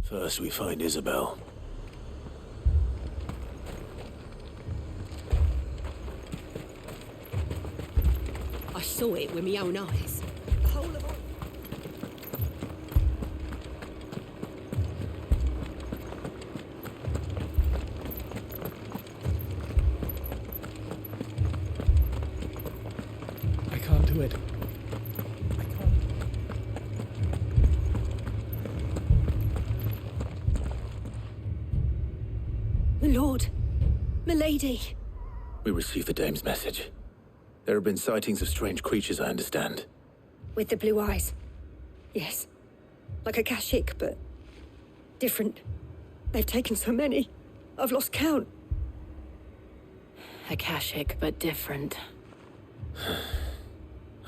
First we find Isabel. I saw it with my own eyes. The whole of I can't do it. Lord, malady. We received the dame's message. There have been sightings of strange creatures, I understand. With the blue eyes. Yes. Like a Kashik, but different. They've taken so many. I've lost count. A Kashik, but different.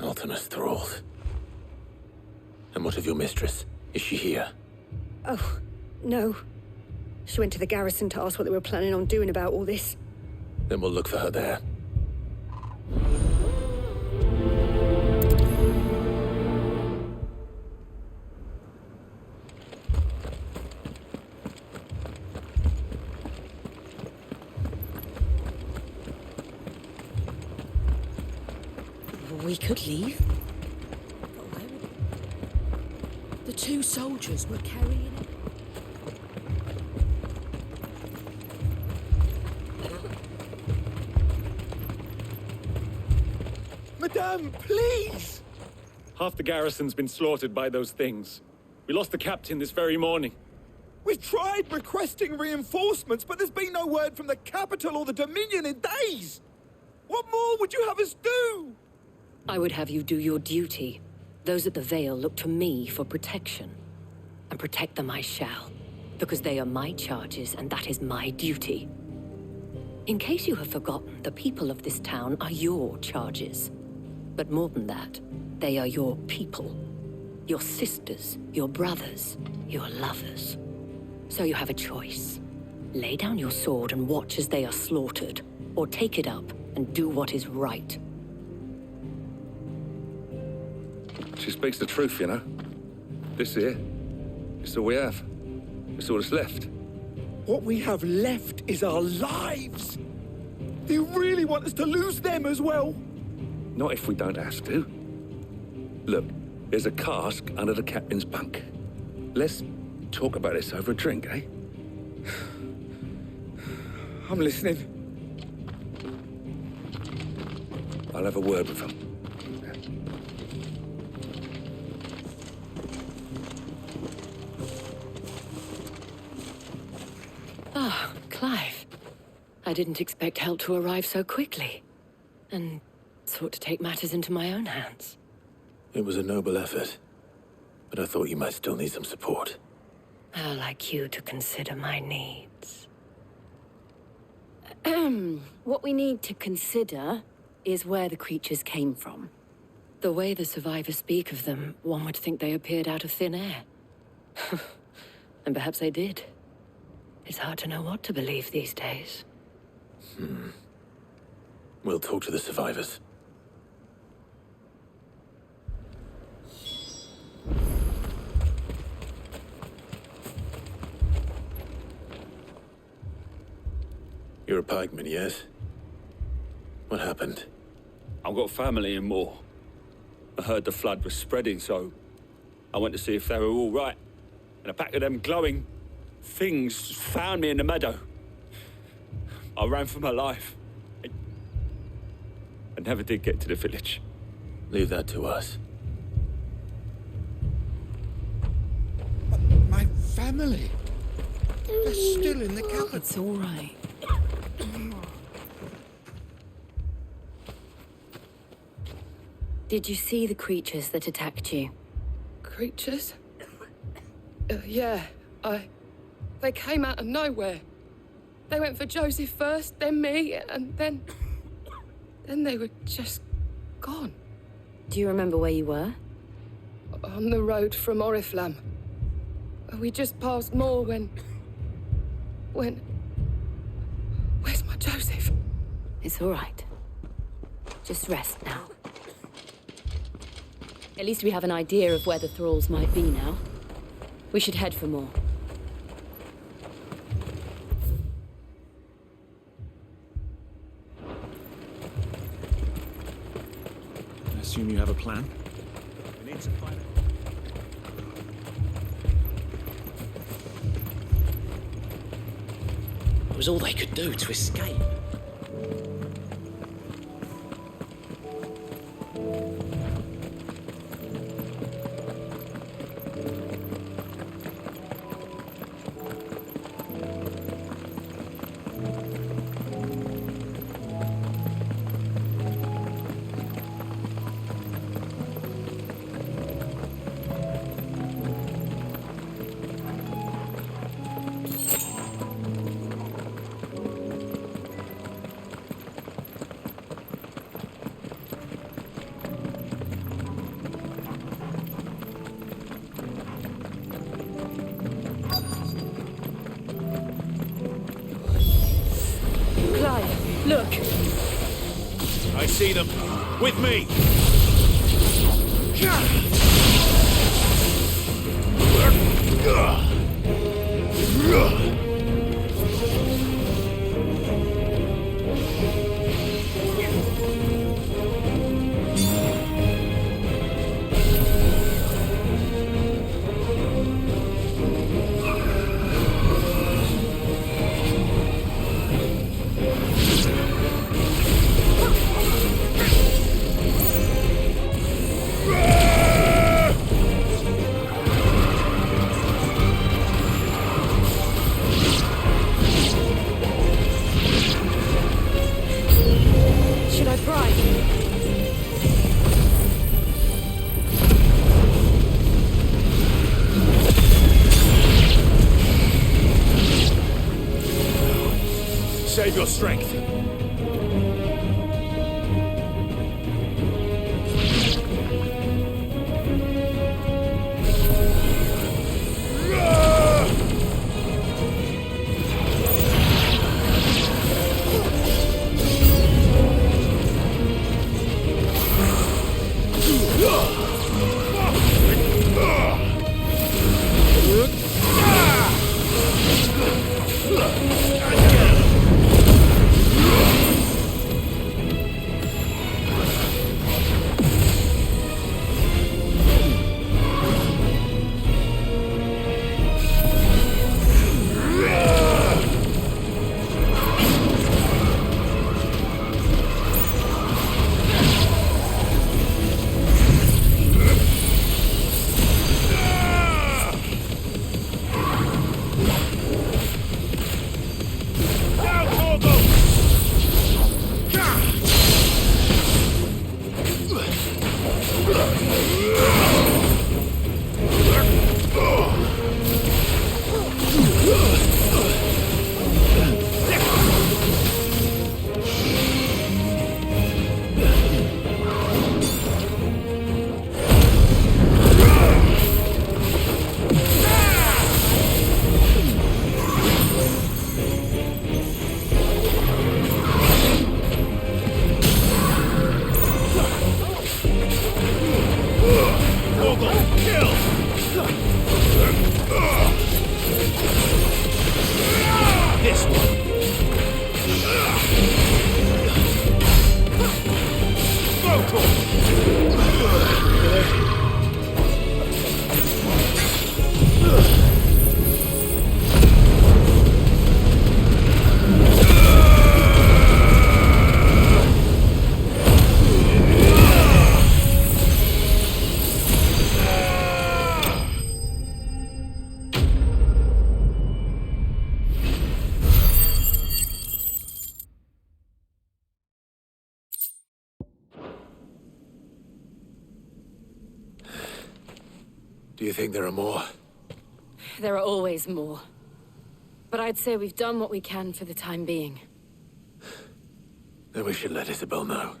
Ultimus thralls. And what of your mistress? Is she here? Oh, no. She went to the garrison to ask what they were planning on doing about all this. Then we'll look for her there. We could leave. The two soldiers were carrying it. Madame, please! Half the garrison's been slaughtered by those things. We lost the captain this very morning. We've tried requesting reinforcements, but there's been no word from the capital or the Dominion in days! What more would you have us do? I would have you do your duty. Those at the Vale look to me for protection. And protect them I shall. Because they are my charges, and that is my duty. In case you have forgotten, the people of this town are your charges. But more than that, they are your people. Your sisters, your brothers, your lovers. So you have a choice. Lay down your sword and watch as they are slaughtered, or take it up and do what is right. She speaks the truth, you know. This here, it's all we have. It's all that's left. What we have left is our lives! Do you really want us to lose them as well? Not if we don't have to. Look, there's a cask under the captain's bunk. Let's talk about this over a drink, eh? I'm listening. I'll have a word with him. Ah, Clive. I didn't expect help to arrive so quickly. And sought to take matters into my own hands. It was a noble effort, but I thought you might still need some support. I'd like you to consider my needs. What we need to consider is where the creatures came from. The way the survivors speak of them, one would think they appeared out of thin air. And perhaps they did. It's hard to know what to believe these days. We'll talk to the survivors. You're a pikeman, yes? What happened? I've got family in Moor. I heard the flood was spreading, so I went to see if they were all right. And a pack of them glowing things found me in the meadow. I ran for my life. I never did get to the village. Leave that to us. My family? They're still in the capital. It's all right. Did you see the creatures that attacked you? Creatures? Yeah, They came out of nowhere. They went for Joseph first, then me, and then... Then they were just gone. Do you remember where you were? On the road from Oriflamme. We just passed Moor when... Where's my Joseph? It's all right. Just rest now. At least we have an idea of where the thralls might be now. We should head for more. I assume you have a plan? We need to find it. It was all they could do to escape. Clive, look! I see them. With me! Should I pry? Save your strength. Do you think there are more? There are always more. But I'd say we've done what we can for the time being. Then we should let Isabel know.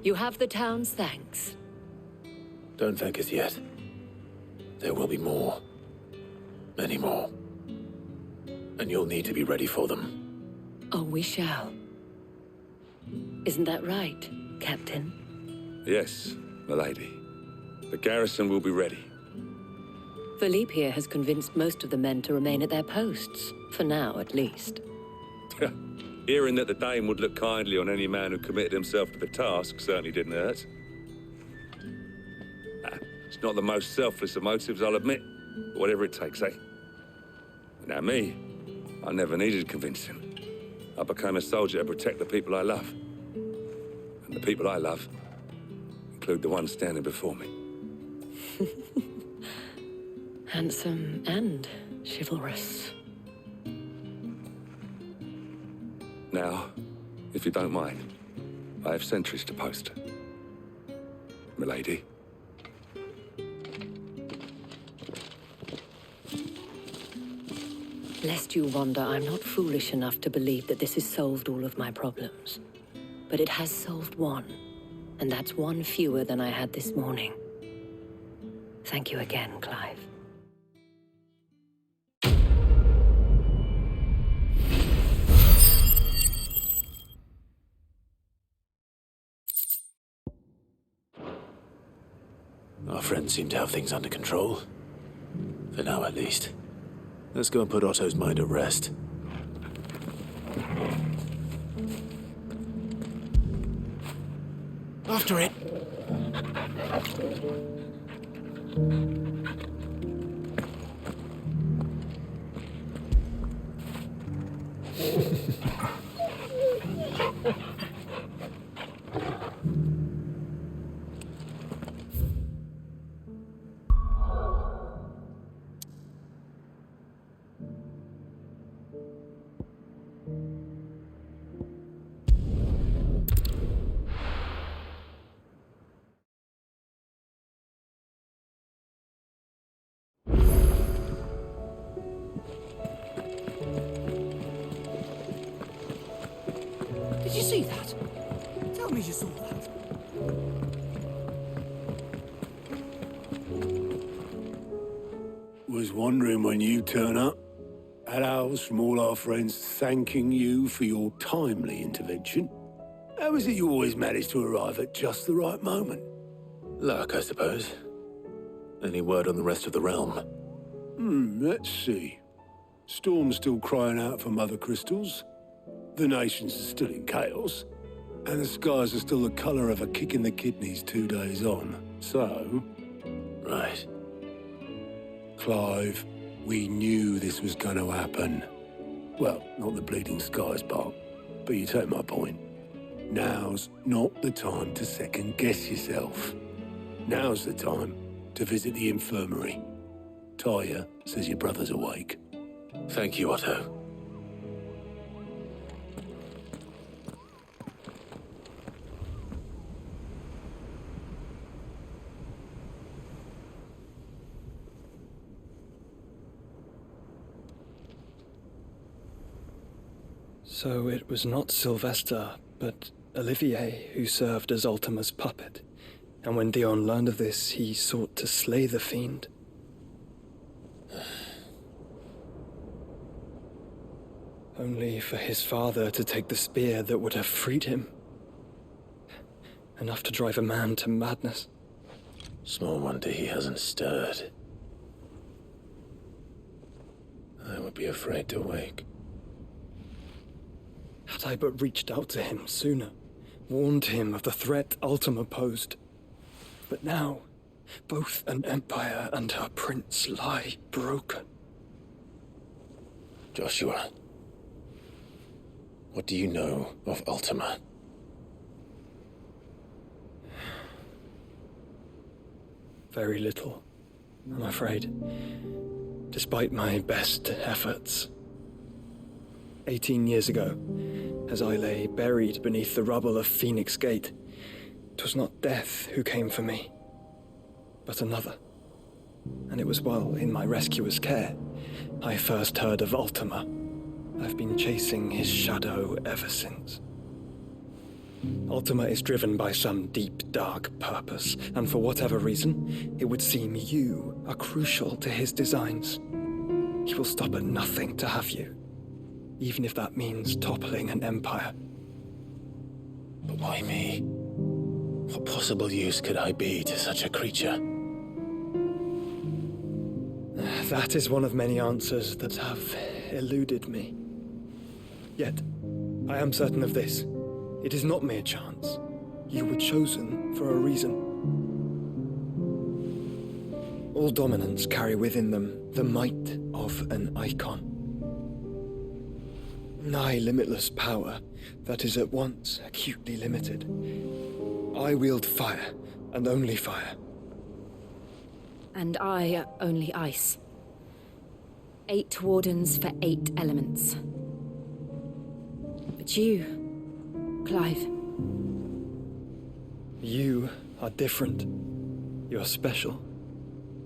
You have the town's thanks. Don't thank us yet. There will be more. Many more. And you'll need to be ready for them. Oh, we shall. Isn't that right, Captain? Yes, milady. The garrison will be ready. Philippe here has convinced most of the men to remain at their posts. For now, at least. Hearing that the Dane would look kindly on any man who committed himself to the task certainly didn't hurt. It's not the most selfless of motives, I'll admit. But whatever it takes, eh? Now me, I never needed convincing. I became a soldier to protect the people I love. And the people I love include the ones standing before me. Handsome and chivalrous. Now, if you don't mind, I have sentries to post. Milady. Lest you wonder, I'm not foolish enough to believe that this has solved all of my problems. But it has solved one, and that's one fewer than I had this morning. Thank you again, Clive. Our friends seem to have things under control. For now, at least. Let's go and put Otto's mind at rest. After it. Did you see that? Tell me you saw that. Was wondering when you turn up. Had owls from all our friends thanking you for your timely intervention. How is it you always manage to arrive at just the right moment? Luck, I suppose. Any word on the rest of the realm? Let's see. Storm's still crying out for mother crystals. The nations are still in chaos. And the skies are still the colour of a kick in the kidneys 2 days on. So... Right. Clive, we knew this was going to happen. Well, not the bleeding skies part, but you take my point. Now's not the time to second-guess yourself. Now's the time to visit the infirmary. Taya says your brother's awake. Thank you, Otto. So it was not Sylvester, but Olivier who served as Ultima's puppet. And when Dion learned of this, he sought to slay the fiend. Only for his father to take the spear that would have freed him. Enough to drive a man to madness. Small wonder he hasn't stirred. I would be afraid to wake. Had I but reached out to him sooner, warned him of the threat Ultima posed. But now, both an empire and her prince lie broken. Joshua, what do you know of Ultima? Very little. I'm afraid. Despite my best efforts. 18 years ago, as I lay buried beneath the rubble of Phoenix Gate, 'twas not death who came for me, but another. And it was while in my rescuer's care I first heard of Ultima. I've been chasing his shadow ever since. Ultima is driven by some deep, dark purpose, and for whatever reason, it would seem you are crucial to his designs. He will stop at nothing to have you, even if that means toppling an empire. But why me? What possible use could I be to such a creature? That is one of many answers that have eluded me. Yet, I am certain of this. It is not mere chance. You were chosen for a reason. All dominants carry within them the might of an Eikon. Nigh limitless power that is at once acutely limited. I wield fire, and only fire. And I only ice. 8 wardens for 8 elements. But you, Clive. You are different. You're special.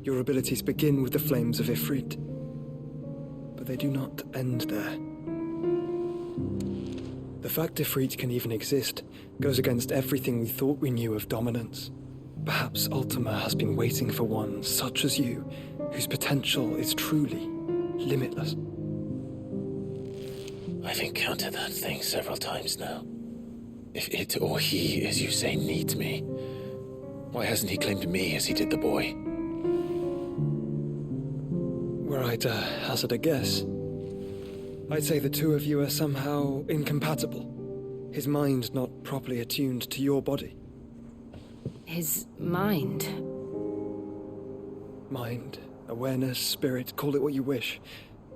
Your abilities begin with the flames of Ifrit. But they do not end there. The fact Ifrit can even exist goes against everything we thought we knew of dominance. Perhaps Ultima has been waiting for one such as you, whose potential is truly limitless. I've encountered that thing several times now. If it or he, as you say, needs me, why hasn't he claimed me as he did the boy? Were I to hazard a guess, I'd say the two of you are somehow incompatible. His mind not properly attuned to your body. His mind? Mind, awareness, spirit, call it what you wish.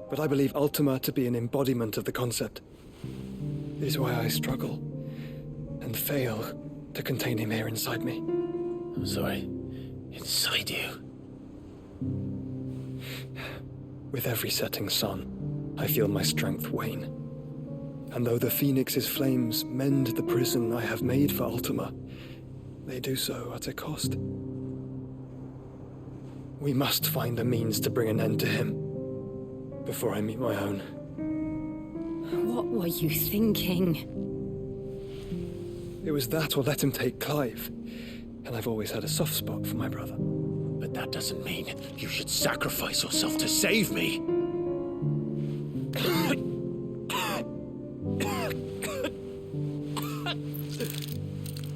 But I believe Ultima to be an embodiment of the concept. It is why I struggle and fail to contain him here inside me. I'm sorry. Inside you? With every setting sun, I feel my strength wane. And though the Phoenix's flames mend the prison I have made for Ultima, they do so at a cost. We must find a means to bring an end to him before I meet my own. What were you thinking? It was that or let him take Clive. And I've always had a soft spot for my brother. But that doesn't mean you should sacrifice yourself to save me.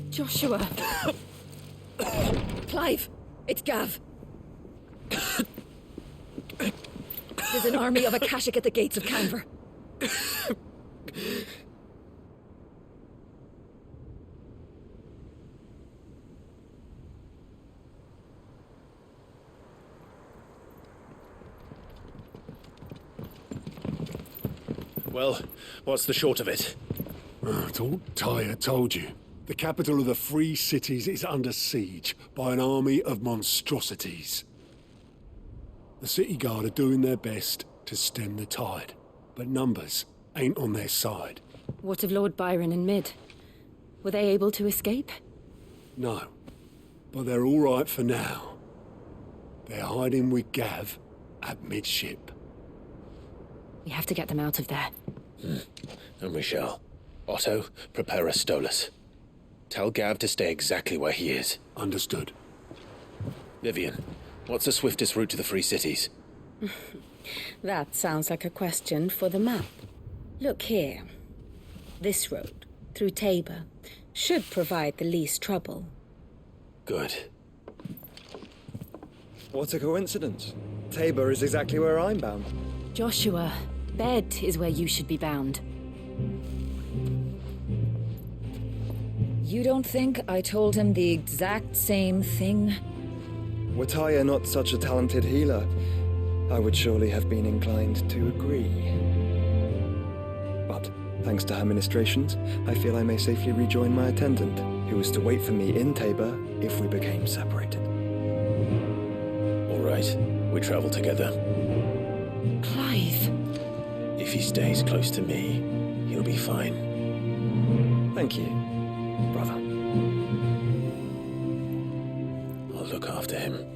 Joshua. Clive, it's Gav. There's an army of Akashic at the gates of Canver. Well, what's the short of it? Thought Tyre told you. The capital of the Free Cities is under siege by an army of monstrosities. The city guard are doing their best to stem the tide, but numbers ain't on their side. What of Lord Byron and Mid? Were they able to escape? No, but they're all right for now. They're hiding with Gav at midship. We have to get them out of there. And we shall. Otto, prepare a Stolas. Tell Gav to stay exactly where he is. Understood. Vivian, what's the swiftest route to the Free Cities? That sounds like a question for the map. Look here. This road, through Tabor, should provide the least trouble. Good. What a coincidence. Tabor is exactly where I'm bound. Joshua, bed is where you should be bound. You don't think I told him the exact same thing? Were Tyre not such a talented healer, I would surely have been inclined to agree. But, thanks to her ministrations, I feel I may safely rejoin my attendant, who was to wait for me in Tabor if we became separated. All right. right. We travel together. Clive. If he stays close to me, he'll be fine. Thank you, brother. I'll look after him.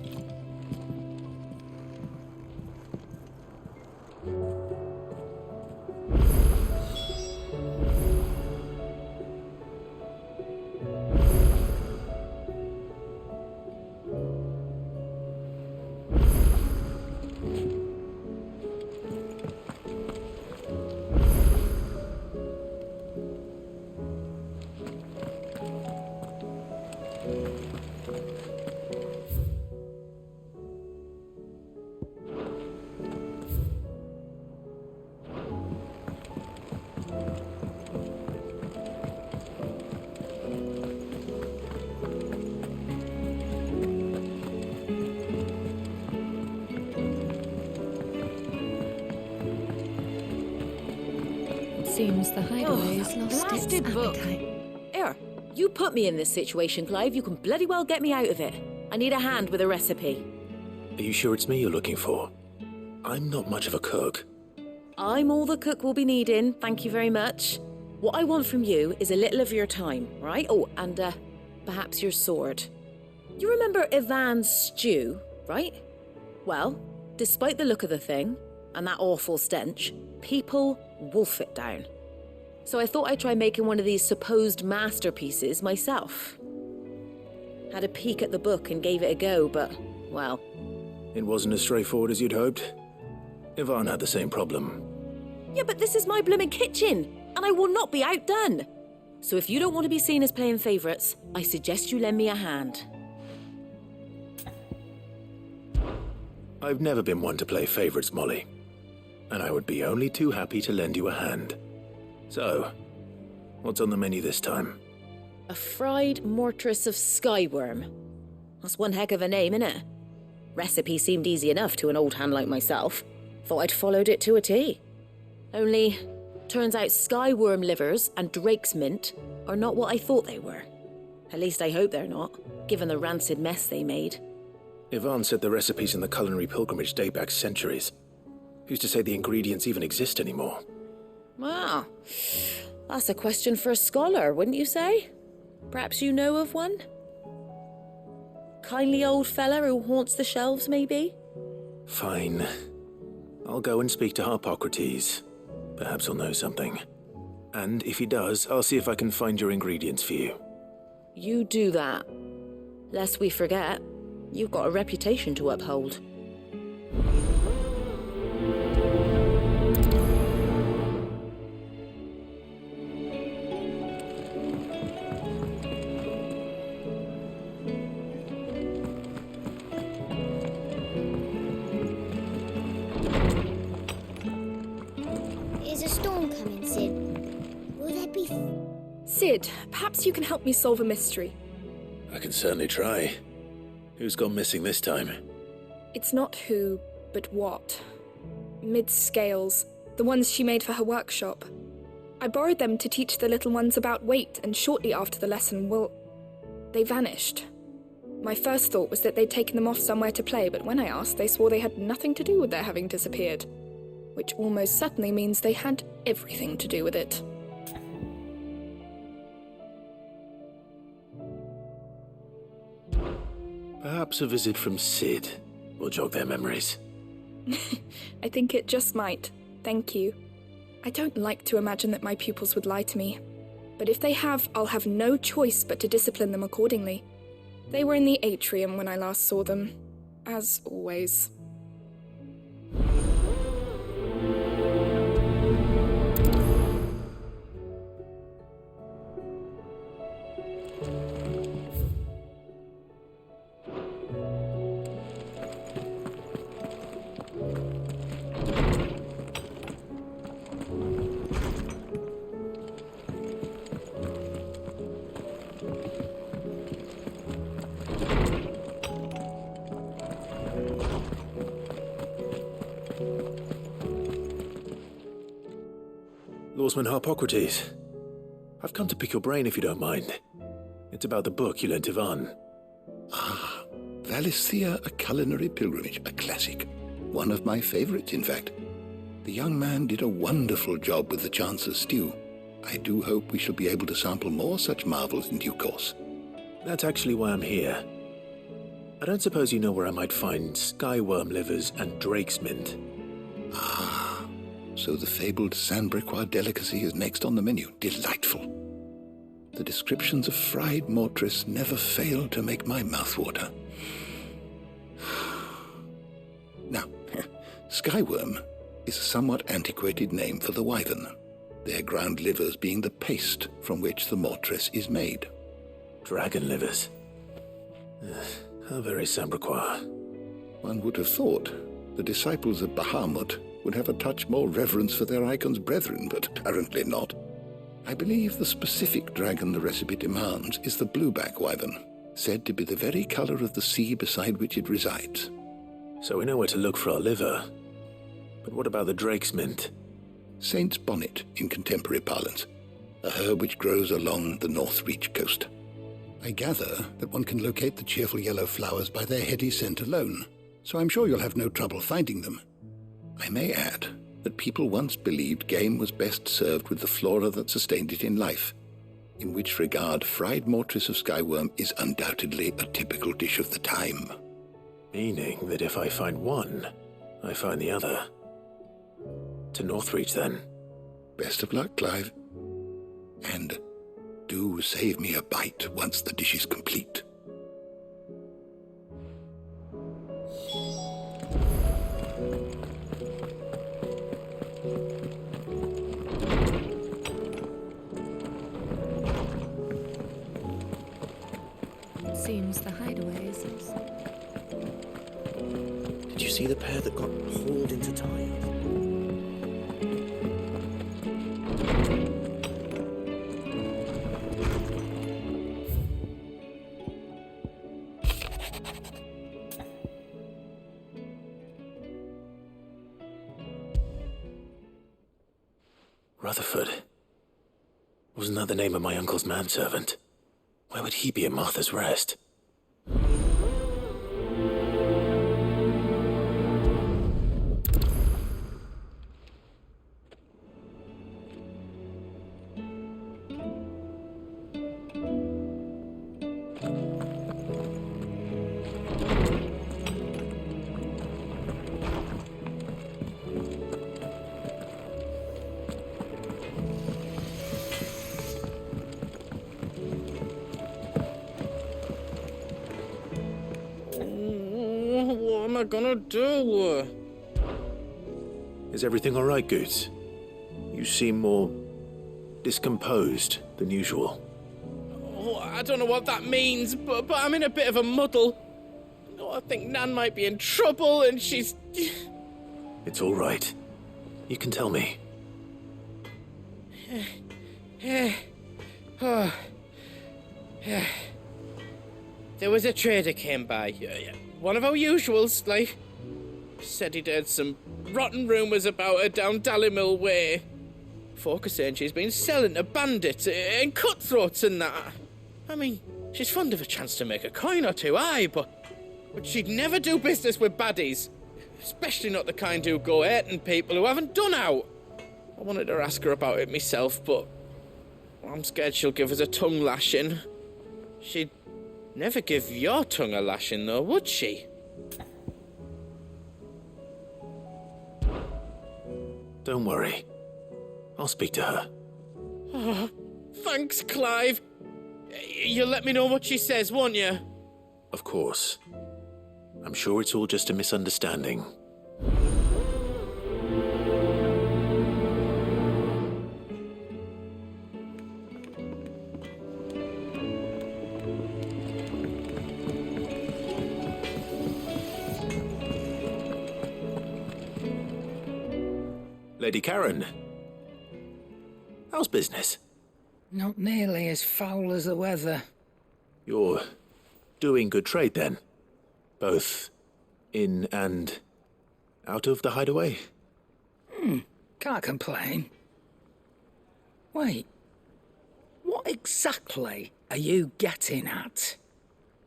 Seems the hideaway's lost its blasted book. appetite. Here, you put me in this situation, Clive. You can bloody well get me out of it. I need a hand with a recipe. Are you sure it's me you're looking for? I'm not much of a cook. I'm all the cook will be needing, thank you very much. What I want from you is a little of your time, right? Oh, and perhaps your sword. You remember Ivan's stew, right? Well, despite the look of the thing, and that awful stench, people wolf it down. So I thought I'd try making one of these supposed masterpieces myself. Had a peek at the book and gave it a go, but, well... It wasn't as straightforward as you'd hoped. Ivan had the same problem. Yeah, but this is my blimmin' kitchen, and I will not be outdone. So if you don't want to be seen as playing favourites, I suggest you lend me a hand. I've never been one to play favourites, Molly. And I would be only too happy to lend you a hand. So, what's on the menu this time? A fried mortress of skyworm. That's one heck of a name, innit? Recipe seemed easy enough to an old hand like myself. Thought I'd followed it to a T. Only, turns out skyworm livers and drake's mint are not what I thought they were. At least I hope they're not, given the rancid mess they made. Ivan said the recipes in the culinary pilgrimage date back centuries. Who's to say the ingredients even exist anymore? Wow, that's a question for a scholar, wouldn't you say? Perhaps you know of one? Kindly old fella who haunts the shelves, maybe? Fine. I'll go and speak to Harpocrates. Perhaps he'll know something. And if he does, I'll see if I can find your ingredients for you. You do that. Lest we forget, you've got a reputation to uphold. Is a storm coming, Sid? Will there be... Sid, perhaps you can help me solve a mystery. I can certainly try. Who's gone missing this time? It's not who, but what. Mid's scales, the ones she made for her workshop. I borrowed them to teach the little ones about weight, and shortly after the lesson, well, they vanished. My first thought was that they'd taken them off somewhere to play, but when I asked, they swore they had nothing to do with their having disappeared. Which almost certainly means they had everything to do with it. Perhaps a visit from Sid will jog their memories. I think it just might. Thank you. I don't like to imagine that my pupils would lie to me. But if they have, I'll have no choice but to discipline them accordingly. They were in the atrium when I last saw them. As always. Lawsman Harpocrates. I've come to pick your brain if you don't mind. It's about the book you lent Ivan. Valisthea, a culinary pilgrimage, a classic. One of my favorites, in fact. The young man did a wonderful job with the Chance's stew. I do hope we shall be able to sample more such marvels in due course. That's actually why I'm here. I don't suppose you know where I might find skyworm livers and drake's mint. Ah, so the fabled Sandbrequois delicacy is next on the menu. Delightful. The descriptions of fried mortress never fail to make my mouth water. Now, skyworm is a somewhat antiquated name for the wyvern, their ground livers being the paste from which the mortress is made. Dragon livers. How very Sandbrequois. One would have thought the disciples of Bahamut would have a touch more reverence for their Eikon's brethren, but apparently not. I believe the specific dragon the recipe demands is the blueback wyvern, said to be the very color of the sea beside which it resides. So we know where to look for our liver. But what about the drake's mint? Saint's bonnet in contemporary parlance, a herb which grows along the Northreach coast. I gather that one can locate the cheerful yellow flowers by their heady scent alone, so I'm sure you'll have no trouble finding them. I may add that people once believed game was best served with the flora that sustained it in life, in which regard fried mortress of skyworm is undoubtedly a typical dish of the time. Meaning that if I find one, I find the other. To Northreach, then. Best of luck, Clive. And do save me a bite once the dish is complete. Seems the hideaway is... Did you see the pair that got hauled into time? Rutherford. Wasn't that the name of my uncle's manservant? Why would he be at Martha's Rest? What am I gonna do? Is everything all right, Goots? You seem more discomposed than usual. Oh, I don't know what that means, but I'm in a bit of a muddle. Oh, I think Nan might be in trouble, and she's... It's all right. You can tell me. There was a trader came by. One of our usuals, like. Said he'd heard some rotten rumours about her down Dallimil Way. Folk are saying she's been selling to bandits and cutthroats and that. I mean, she's fond of a chance to make a coin or two, aye, but she'd never do business with baddies. Especially not the kind who go hating people who haven't done out. I wanted to ask her about it myself, but I'm scared she'll give us a tongue lashing. She'd never give your tongue a lashing, though, would she? Don't worry. I'll speak to her. Oh, thanks, Clive. You'll let me know what she says, won't you? Of course. I'm sure it's all just a misunderstanding. Lady Karen, how's business? Not nearly as foul as the weather. You're doing good trade, then? Both in and out of the hideaway? Can't complain. Wait, what exactly are you getting at?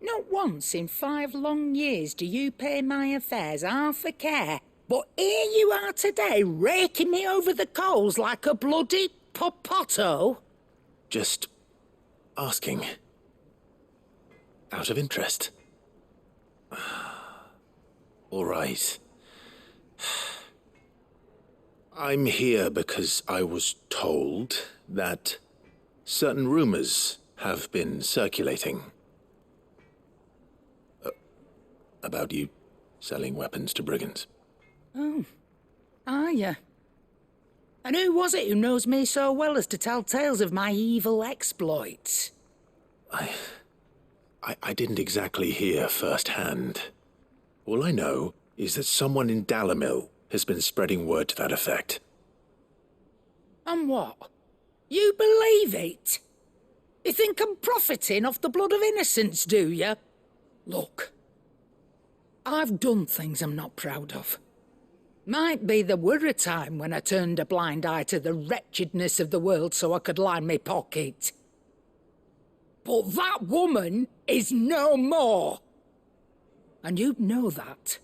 Not once in 5 long years do you pay my affairs half a care. But here you are today, raking me over the coals like a bloody popoto. Just asking. Out of interest. All right. I'm here because I was told that certain rumors have been circulating. About you selling weapons to brigands. Oh, are you? And who was it who knows me so well as to tell tales of my evil exploits? I didn't exactly hear firsthand. All I know is that someone in Dalimil has been spreading word to that effect. And what? You believe it? You think I'm profiting off the blood of innocents, do you? Look, I've done things I'm not proud of. Might be there were a time when I turned a blind eye to the wretchedness of the world so I could line my pocket. But that woman is no more. And you'd know that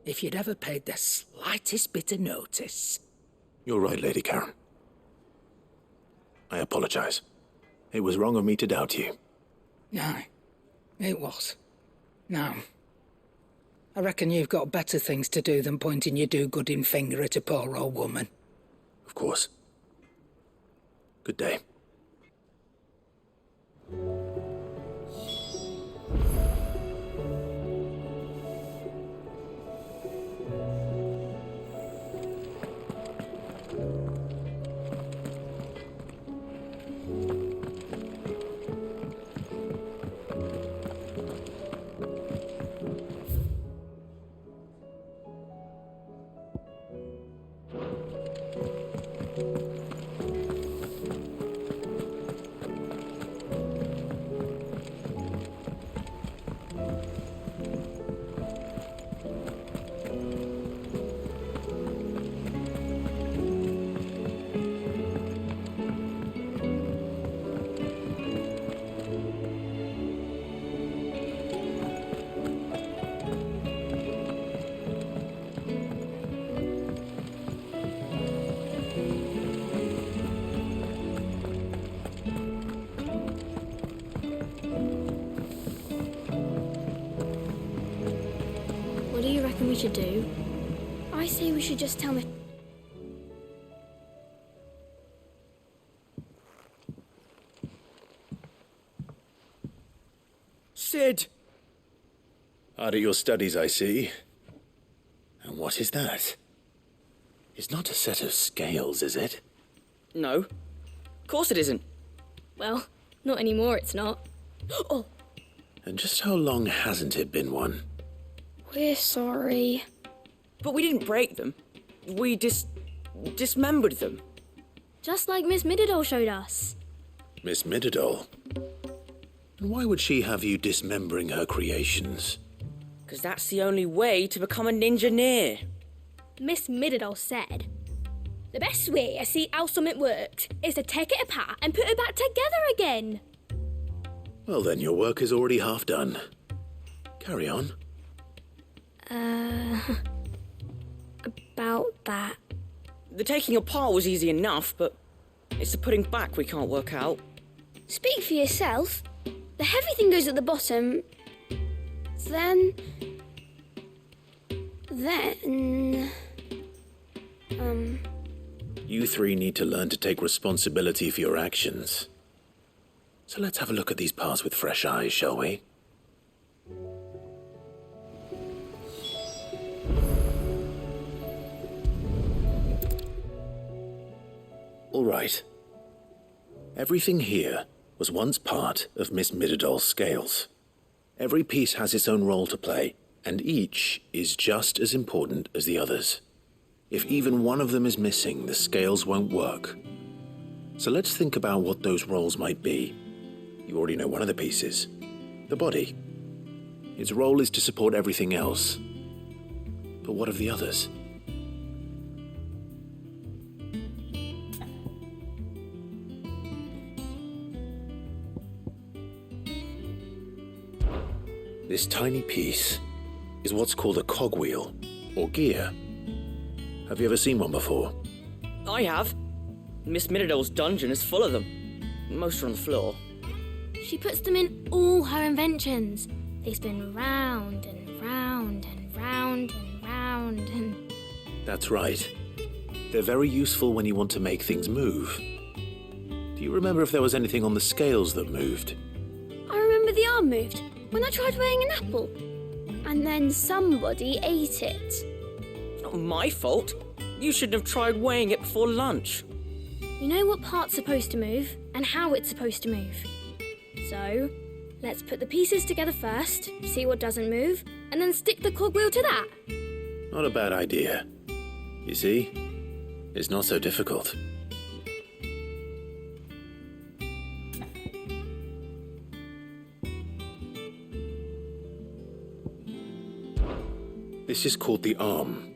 if you'd ever paid the slightest bit of notice. You're right, Lady Karen. I apologize. It was wrong of me to doubt you. Aye, it was. Now, I reckon you've got better things to do than pointing your do-gooding finger at a poor old woman. Of course. Good day. What do you reckon we should do? I say we should just tell me. Sid! Hard at your studies, I see. And what is that? It's not a set of scales, is it? No. Of course it isn't. Well, not anymore, it's not. Oh! And just how long hasn't it been one? We're sorry. But we didn't break them. We dismembered them. Just like Miss Mididol showed us. Miss Mididol? And why would she have you dismembering her creations? Because that's the only way to become a ninja-neer. Miss Mididol said, the best way to see how something worked is to take it apart and put it back together again. Well then, your work is already half done. Carry on. About that. The taking apart was easy enough, but it's the putting back we can't work out. Speak for yourself. The heavy thing goes at the bottom. Then... You three need to learn to take responsibility for your actions. So let's have a look at these parts with fresh eyes, shall we? All right. Everything here was once part of Miss Mididol's scales. Every piece has its own role to play, and each is just as important as the others. If even one of them is missing, the scales won't work. So let's think about what those roles might be. You already know one of the pieces. The body. Its role is to support everything else. But what of the others? This tiny piece is what's called a cogwheel, or gear. Have you ever seen one before? I have. Miss Midadol's dungeon is full of them. Most are on the floor. She puts them in all her inventions. They spin round and round and round and round and... That's right. They're very useful when you want to make things move. Do you remember if there was anything on the scales that moved? I remember the arm moved when I tried weighing an apple. And then somebody ate it. It's not my fault. You shouldn't have tried weighing it before lunch. You know what part's supposed to move and how it's supposed to move. So, let's put the pieces together first, see what doesn't move, and then stick the cogwheel to that. Not a bad idea. You see, it's not so difficult. This is called the arm.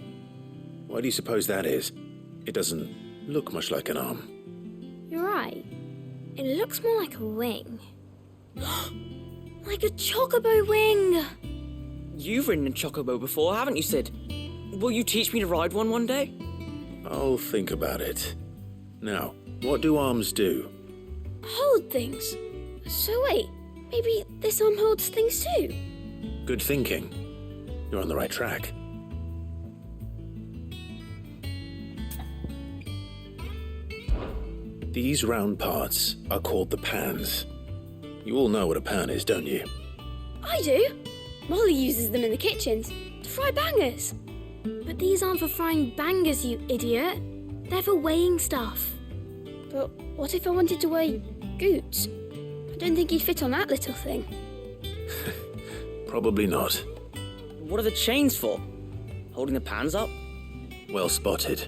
Why do you suppose that is? It doesn't look much like an arm. You're right. It looks more like a wing. Like a chocobo wing! You've ridden a chocobo before, haven't you, Sid? Will you teach me to ride one day? I'll think about it. Now, what do arms do? Hold things. So wait, maybe this arm holds things too? Good thinking. You're on the right track. These round parts are called the pans. You all know what a pan is, don't you? I do. Molly uses them in the kitchens to fry bangers. But these aren't for frying bangers, you idiot. They're for weighing stuff. But what if I wanted to weigh Goots? I don't think he'd fit on that little thing. Probably not. What are the chains for? Holding the pans up? Well spotted.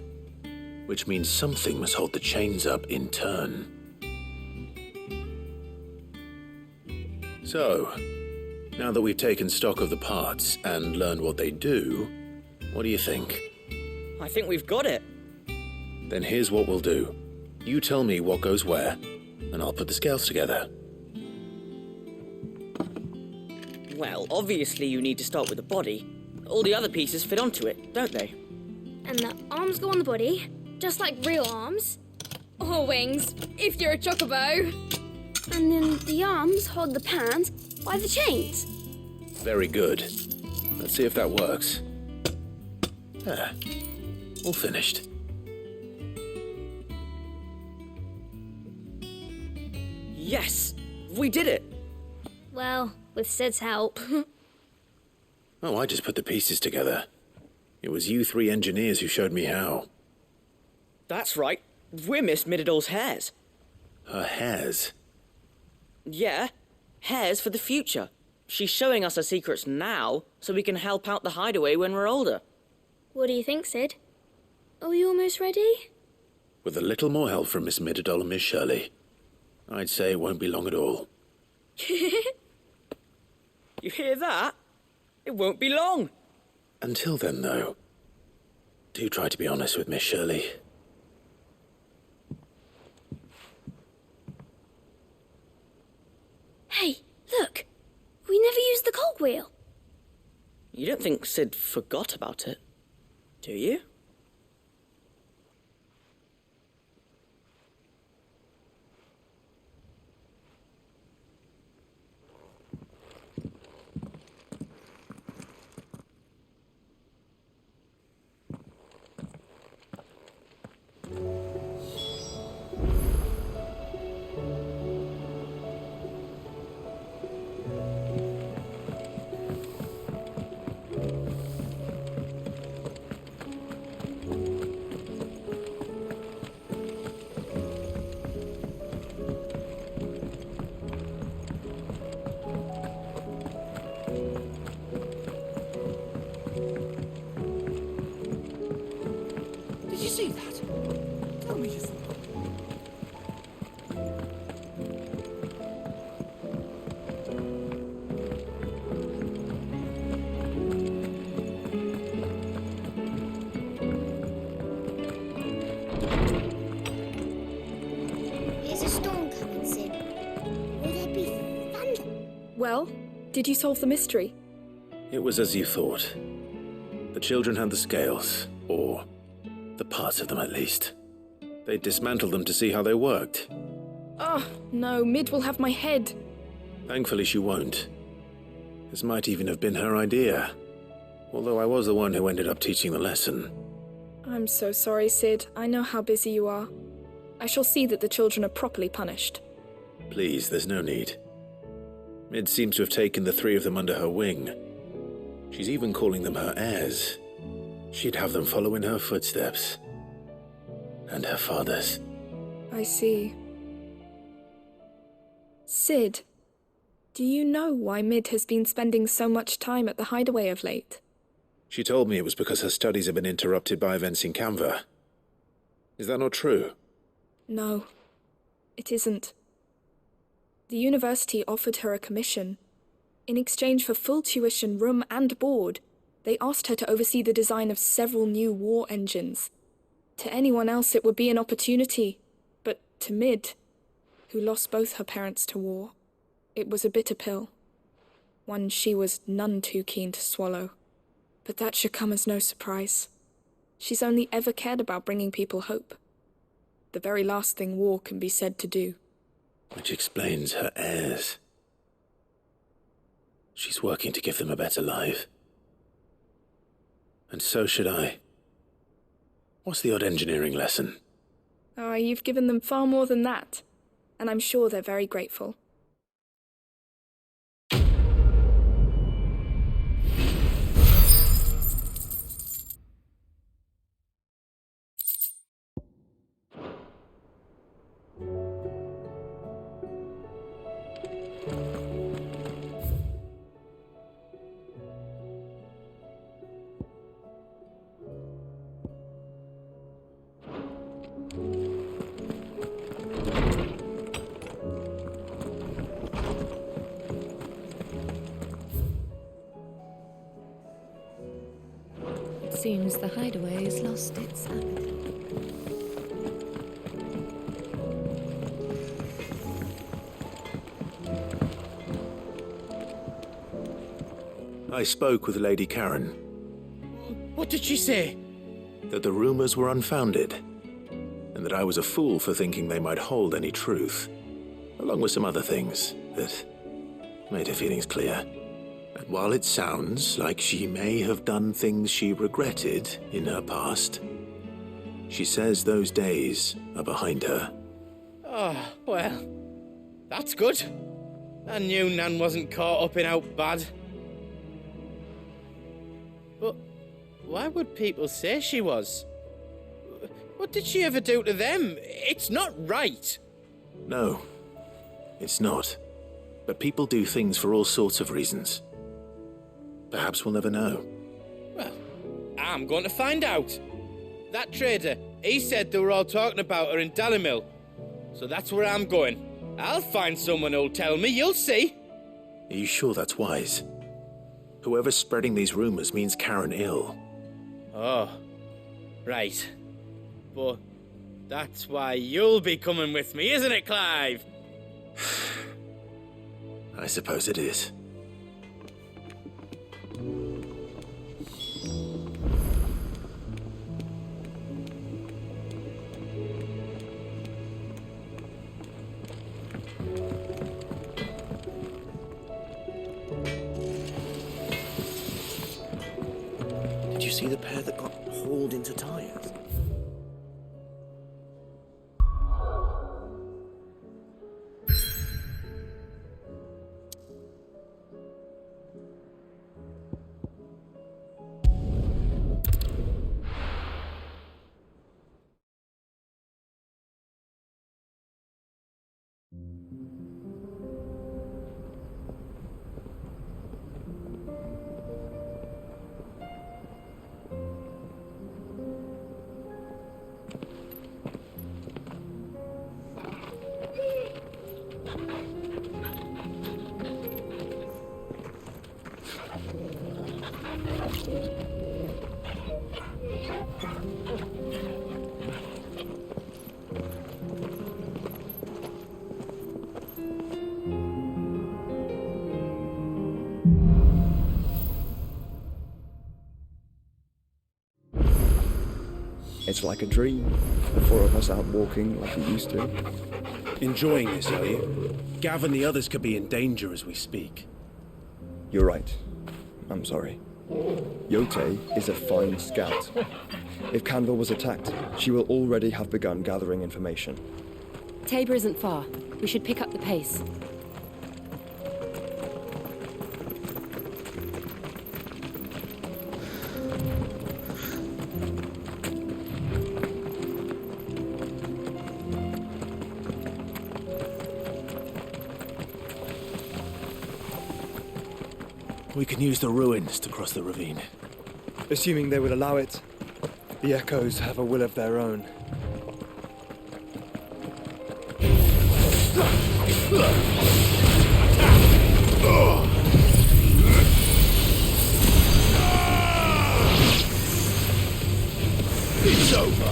Which means something must hold the chains up in turn. So, now that we've taken stock of the parts and learned what they do, what do you think? I think we've got it. Then here's what we'll do. You tell me what goes where, and I'll put the scales together. Well, obviously you need to start with the body. All the other pieces fit onto it, don't they? And the arms go on the body, just like real arms. Or wings, if you're a chocobo. And then the arms hold the pans by the chains. Very good. Let's see if that works. There. All finished. Yes! We did it! Well, with Sid's help. Oh, I just put the pieces together. It was you three engineers who showed me how. That's right. We're Miss Midadol's hares. Her hairs? Yeah, hares for the future. She's showing us her secrets now, so we can help out the hideaway when we're older. What do you think, Sid? Are we almost ready? With a little more help from Miss Midadol and Miss Shirley, I'd say it won't be long at all. You hear that? It won't be long. Until then, though, do try to be honest with Miss Shirley. Hey, look! We never used the cogwheel. You don't think Sid forgot about it, do you? Did you see that? Tell me you saw it. Is a storm coming, Sid? Will there be thunder? Well, Did you solve the mystery? It was as you thought. The children had the scales, or the parts of them at least. They dismantled them to see how they worked. Oh, no, Mid will have my head. Thankfully she won't. This might even have been her idea. Although I was the one who ended up teaching the lesson. I'm so sorry, Sid. I know how busy you are. I shall see that the children are properly punished. Please, there's no need. Mid seems to have taken the three of them under her wing. She's even calling them her heirs. She'd have them follow in her footsteps. And her father's. I see. Sid, do you know why Mid has been spending so much time at the hideaway of late? She told me it was because her studies have been interrupted by events in Canva. Is that not true? No, it isn't. The university offered her a commission. In exchange for full tuition, room and board, they asked her to oversee the design of several new war engines. To anyone else it would be an opportunity, but to Mid, who lost both her parents to war, it was a bitter pill. One she was none too keen to swallow. But that should come as no surprise. She's only ever cared about bringing people hope. The very last thing war can be said to do. Which explains her heirs. She's working to give them a better life. And so should I. What's the odd engineering lesson? Oh, you've given them far more than that. And I'm sure they're very grateful. Seems the hideaway has lost its appetite. I spoke with Lady Karen. What did she say? That the rumors were unfounded, and that I was a fool for thinking they might hold any truth, along with some other things that made her feelings clear. And while it sounds like she may have done things she regretted in her past, she says those days are behind her. Oh, well, that's good. I knew Nan wasn't caught up in out bad. But why would people say she was? What did she ever do to them? It's not right. No, it's not. But people do things for all sorts of reasons. Perhaps we'll never know. Well, I'm going to find out. That trader, he said they were all talking about her in Dalimil. So that's where I'm going. I'll find someone who'll tell me, you'll see. Are you sure that's wise? Whoever's spreading these rumors means Karen ill. Oh, right. But that's why you'll be coming with me, isn't it, Clive? I suppose it is. Did you see the pair that got hauled into tires? It's like a dream. The four of us out walking like we used to. Enjoying this, are you? Gav and the others could be in danger as we speak. You're right. I'm sorry. Yote is a fine scout. If Canville was attacked, she will already have begun gathering information. Tabor isn't far. We should pick up the pace. We can use the ruins to cross the ravine. Assuming they would allow it. The Echoes have a will of their own. It's over.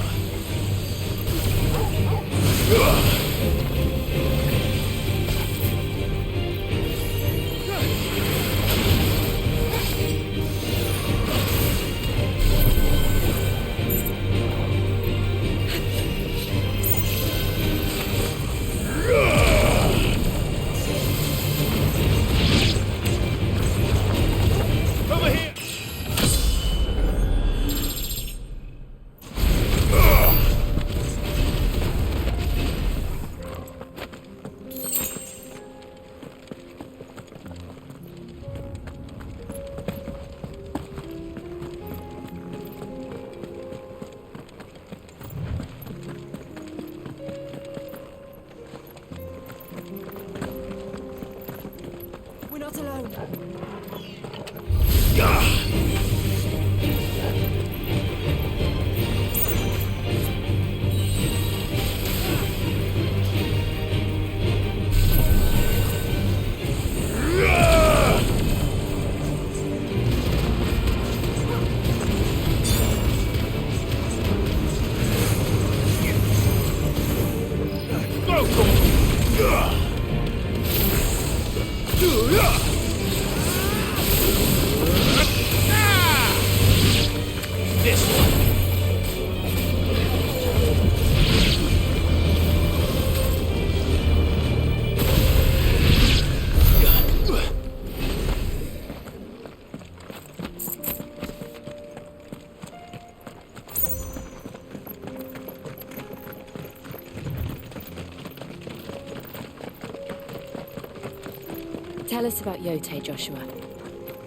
Tell us about Yote, Joshua.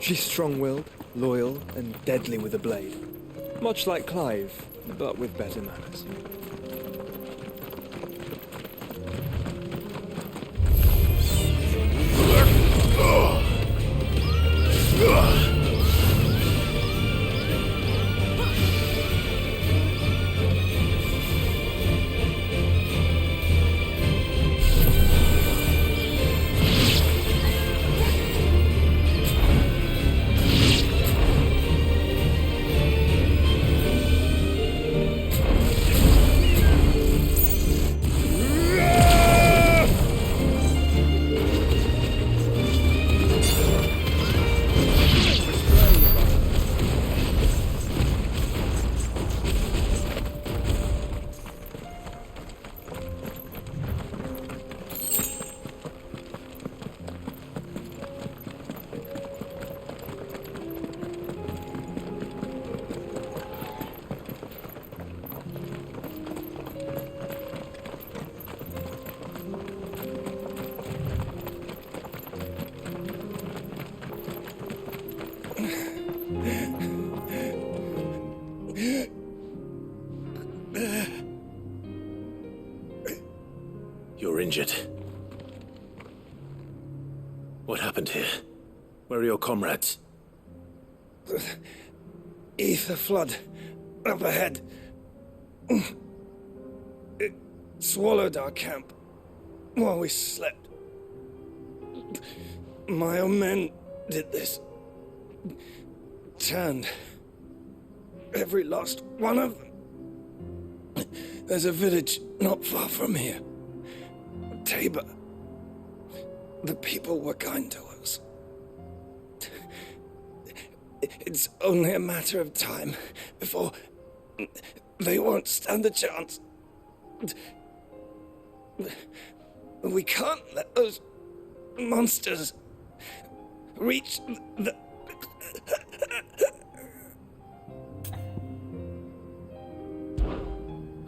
She's strong-willed, loyal, and deadly with a blade. Much like Clive, but with better manners. You're injured. What happened here? Where are your comrades? Ether flood up ahead. It swallowed our camp while we slept. My own men did this. Turned every last one of them. There's a village not far from here. Tabor. The people were kind to us. It's only a matter of time before They won't stand a chance. We can't let those monsters reach the...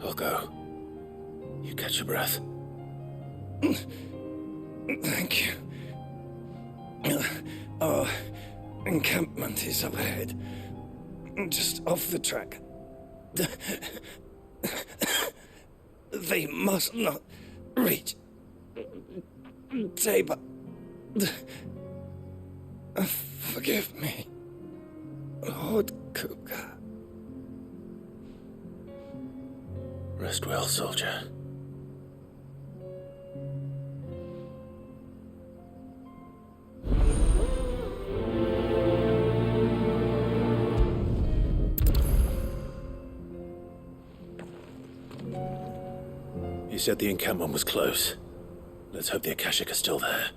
I'll go. You catch your breath. Thank you. Our encampment is up ahead. Just off the track. They must not reach Tabor. Forgive me, Lord Kupka. Rest well, soldier. You said the encampment was close. Let's hope the Akashic are still there.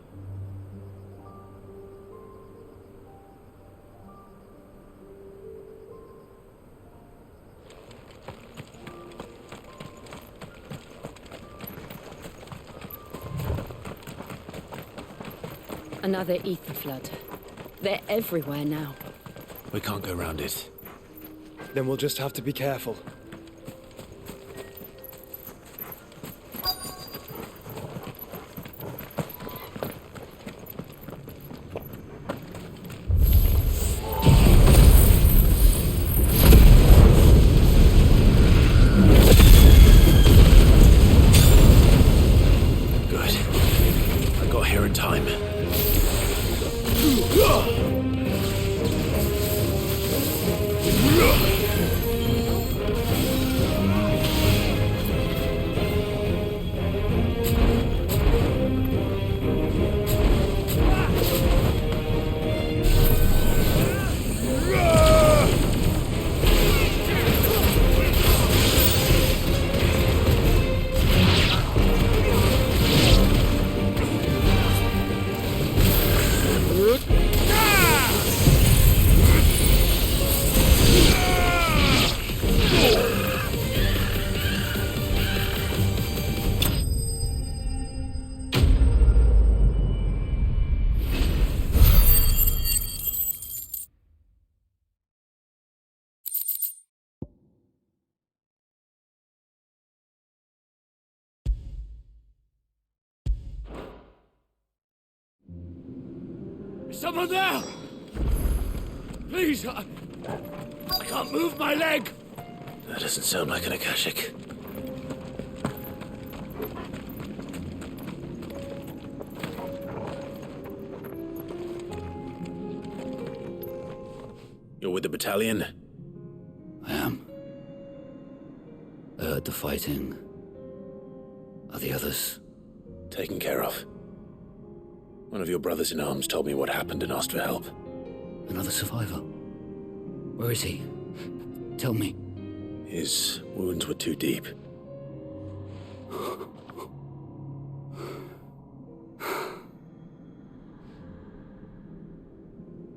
Another ether flood. They're everywhere now. We can't go around it. Then we'll just have to be careful. Someone there! Please, I can't move my leg! That doesn't sound like an Akashic. You're with the battalion? I am. I heard the fighting. Are the others? Taken care of. One of your brothers in arms told me what happened and asked for help. Another survivor? Where is he? Tell me. His wounds were too deep.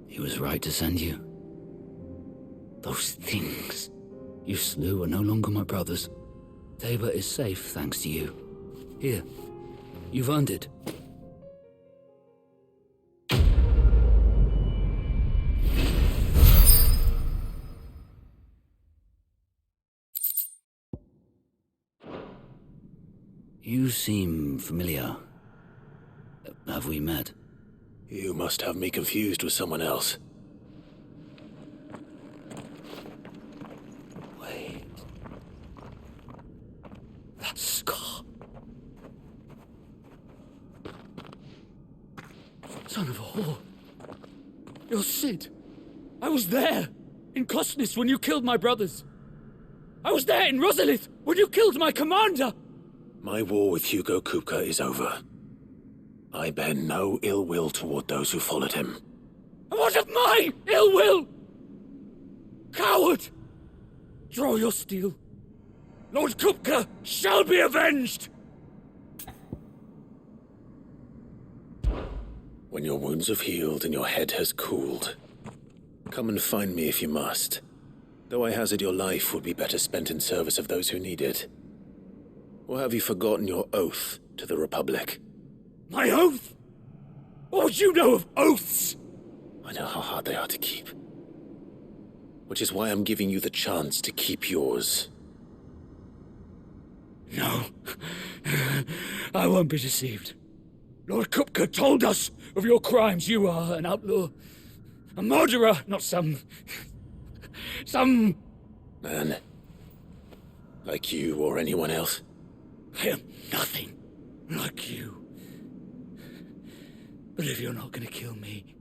He was right to send you. Those things you slew are no longer my brothers. Tabor is safe thanks to you. Here, you've earned it. You seem familiar. Have we met? You must have me confused with someone else. Wait. That scar. Son of a whore. You're Sid. I was there, in Cosnis, when you killed my brothers. I was there in Rosalith, when you killed my commander. My war with Hugo Kupka is over. I bear no ill will toward those who followed him. And what of my ill will? Coward! Draw your steel. Lord Kupka shall be avenged! When your wounds have healed and your head has cooled, come and find me if you must. Though I hazard your life would be better spent in service of those who need it. Or have you forgotten your oath to the Republic? My oath? What would you know of oaths? I know how hard they are to keep. Which is why I'm giving you the chance to keep yours. No. I won't be deceived. Lord Kupka told us of your crimes. You are an outlaw. A murderer, not some Man. Like you or anyone else. I am nothing like you. But if you're not gonna kill me,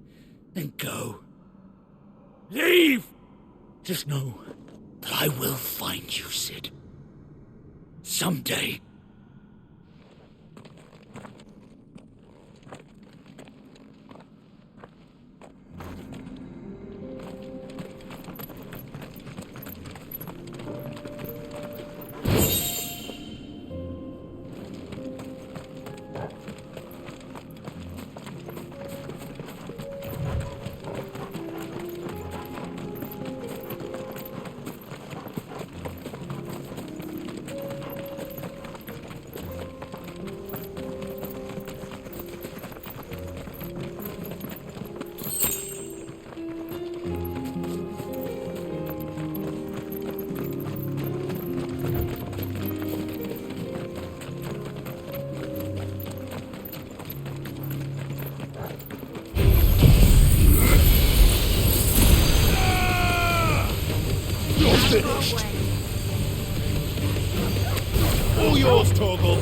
then go. Leave! Just know that I will find you, Sid. Someday. Finished. All yours, Torgal.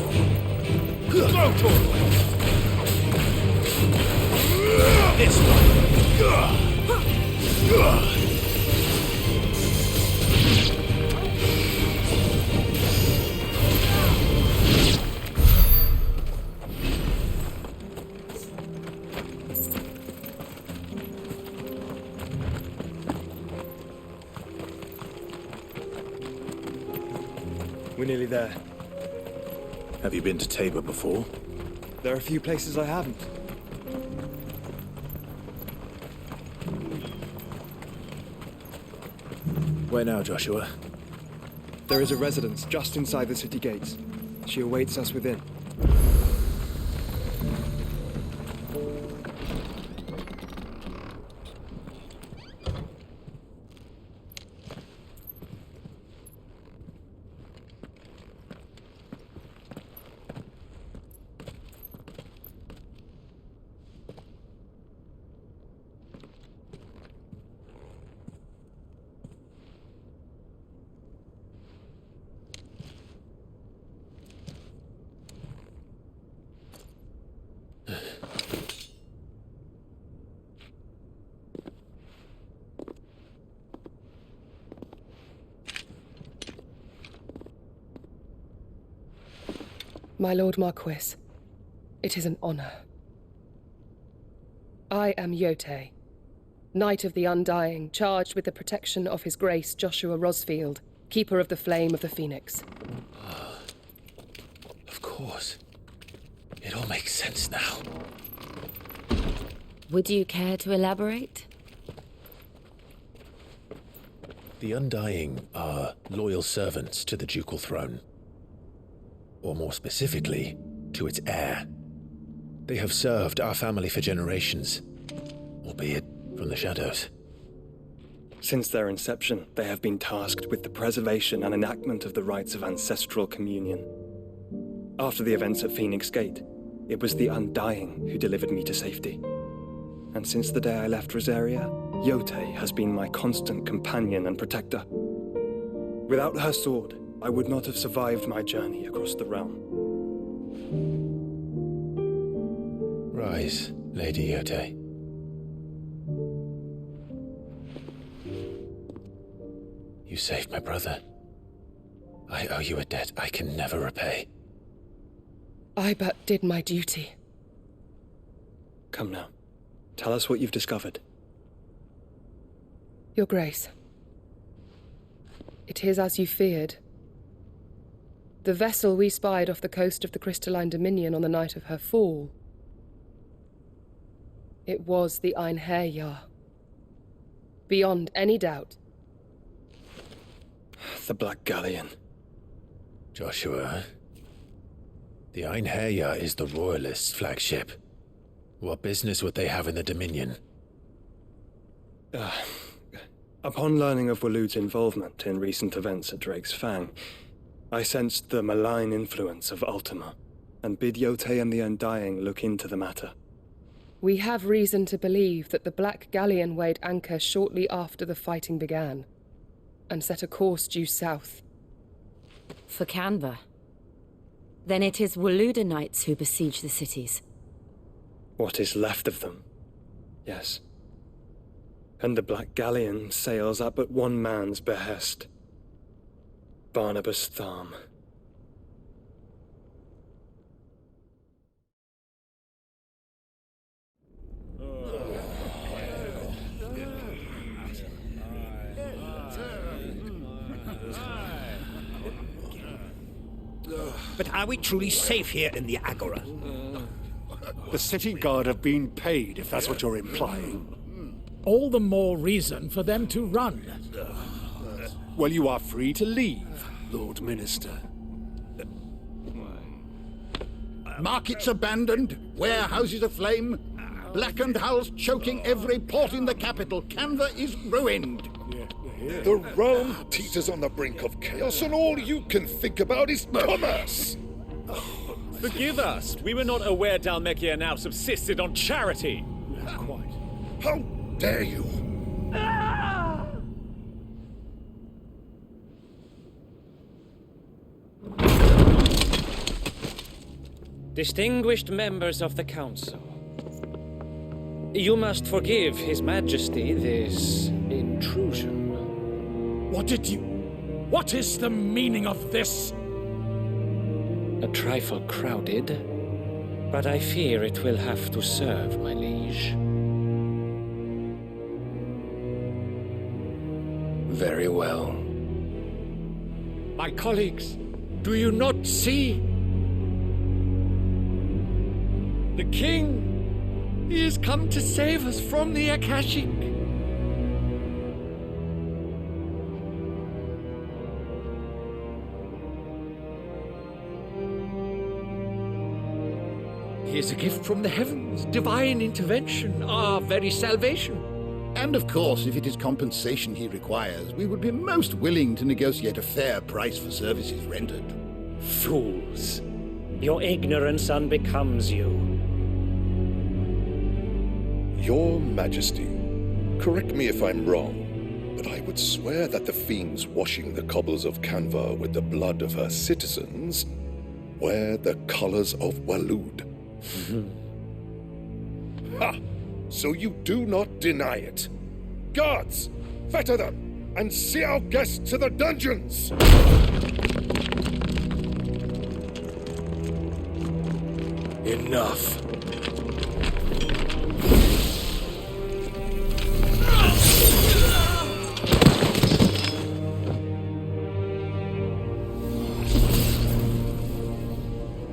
Go, Torgal. This We're nearly there. Have you been to Tabor before? There are a few places I haven't. Where now, Joshua? There is a residence just inside the city gates. She awaits us within. My Lord Marquis, it is an honor. I am Yote, Knight of the Undying, charged with the protection of His Grace Joshua Rosfield, Keeper of the Flame of the Phoenix. Of course. It all makes sense now. Would you care to elaborate? The Undying are loyal servants to the ducal throne. Or more specifically, to its heir. They have served our family for generations, albeit from the shadows. Since their inception, they have been tasked with the preservation and enactment of the rites of ancestral communion. After the events at Phoenix Gate, it was the Undying who delivered me to safety. And since the day I left Rosaria, Yote has been my constant companion and protector. Without her sword, I would not have survived my journey across the realm. Rise, Lady Yote. You saved my brother. I owe you a debt I can never repay. I but did my duty. Come now. Tell us what you've discovered. Your Grace. It is as you feared. The vessel we spied off the coast of the Crystalline Dominion on the night of her fall. It was the Einherjar. Beyond any doubt. The Black Galleon. Joshua, the Einherja is the Royalists' flagship. What business would they have in the Dominion? Upon learning of Waloed's involvement in recent events at Drake's Fang, I sensed the malign influence of Ultima, and bid Yotei and the Undying look into the matter. We have reason to believe that the Black Galleon weighed anchor shortly after the fighting began, and set a course due south. For Canva. Then it is Waloeda Knights who besiege the cities. What is left of them, yes. And the Black Galleon sails at but one man's behest. Barnabas Tharm. But are we truly safe here in the Agora? The city guard have been paid, if that's what you're implying. All the more reason for them to run. Well, you are free to leave, Lord Minister. Markets abandoned, warehouses aflame, blackened hulls choking every port in the capital. Canva is ruined. The realm teeters on the brink of chaos, and all you can think about is commerce. Forgive us. We were not aware Dhalmekia now subsisted on charity. Quite. How dare you? Distinguished members of the Council, you must forgive His Majesty this intrusion. What is the meaning of this? A trifle crowded, but I fear it will have to serve, my liege. Very well. My colleagues, do you not see? The king! He has come to save us from the Akashic. He is a gift from the heavens, divine intervention, our very salvation. And of course, if it is compensation he requires, we would be most willing to negotiate a fair price for services rendered. Fools! Your ignorance unbecomes you. Your Majesty, correct me if I'm wrong, but I would swear that the fiends washing the cobbles of Canva with the blood of her citizens wear the colors of Waloed. Ha! So you do not deny it. Guards, fetter them, and see our guests to the dungeons! Enough.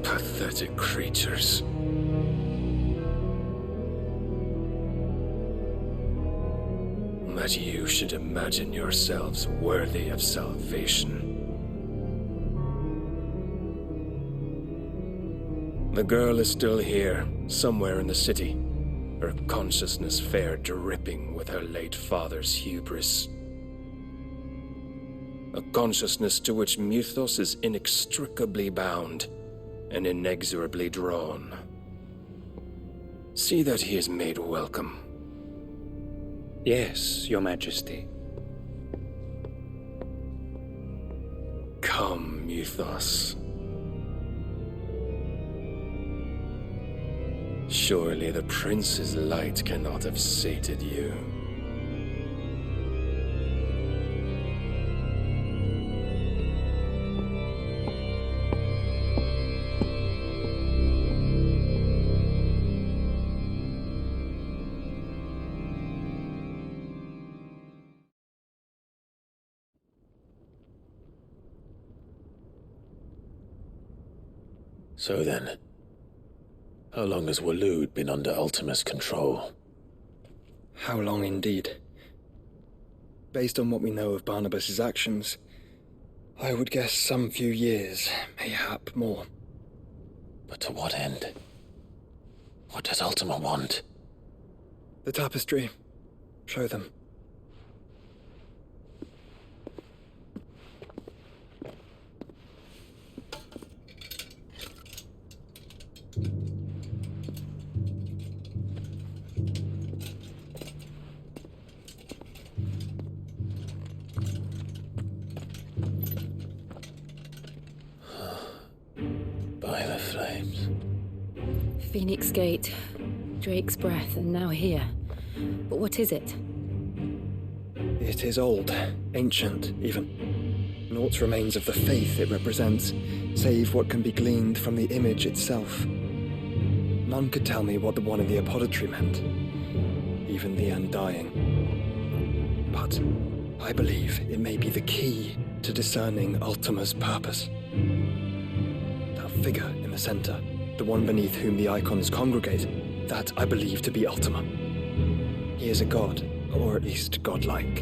Pathetic creatures. That you should imagine yourselves worthy of salvation. The girl is still here, somewhere in the city, her consciousness fair dripping with her late father's hubris. A consciousness to which Mythos is inextricably bound and inexorably drawn. See that he is made welcome. Yes, Your Majesty. Come, Mythos. Surely the prince's light cannot have sated you. So then, how long has Waloed been under Ultima's control? How long indeed? Based on what we know of Barnabas's actions, I would guess some few years, mayhap more. But to what end? What does Ultima want? The tapestry. Show them. By the flames. Phoenix Gate, Drake's Breath, and now here. But what is it? It is old, ancient, even. Naught remains of the faith it represents, save what can be gleaned from the image itself. None could tell me what the one in the apothecary meant, even the Undying. But I believe it may be the key to discerning Ultima's purpose. That figure in the center, the one beneath whom the Eikons congregate, that I believe to be Ultima. He is a god, or at least godlike,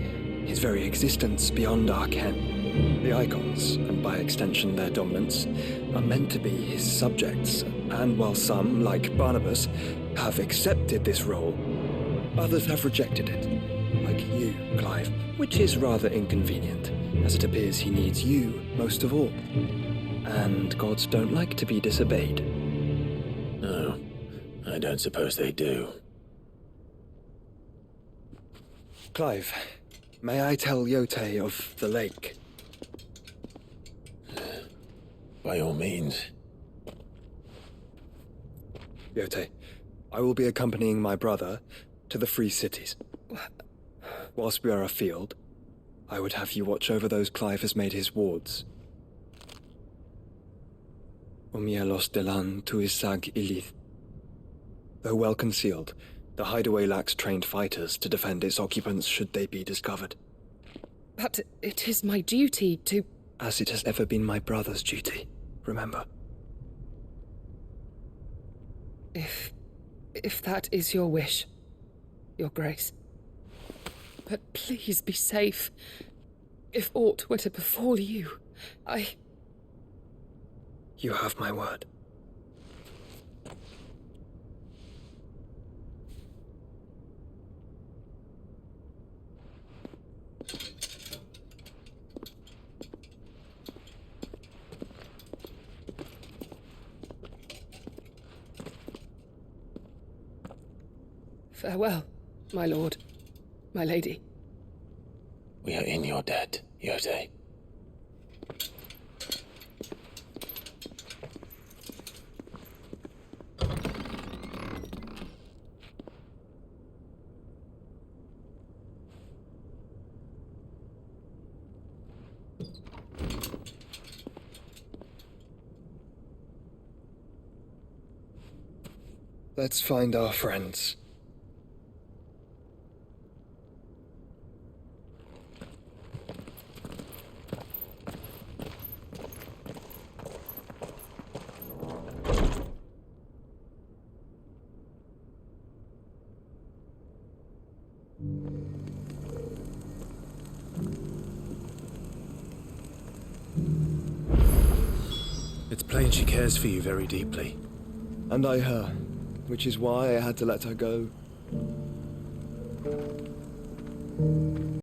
his very existence beyond our ken. The Eikons, and by extension their dominants, are meant to be his subjects, and while some, like Barnabas, have accepted this role, others have rejected it, like you, Clive, which is rather inconvenient, as it appears he needs you most of all. And gods don't like to be disobeyed. No, I don't suppose they do. Clive, may I tell Yote of the lake? By all means. Yote, I will be accompanying my brother to the Free Cities. Whilst we are afield, I would have you watch over those Clive has made his wards. Omielos delan tuisag ilith. Though well concealed, the hideaway lacks trained fighters to defend its occupants should they be discovered. But it is my duty to... As it has ever been my brother's duty, remember. If that is your wish, Your Grace. But please be safe. If aught were to befall you, You have my word. Farewell, my lord, my lady. We are in your debt, Yote. Let's find our friends. It's plain she cares for you very deeply. And I her, which is why I had to let her go.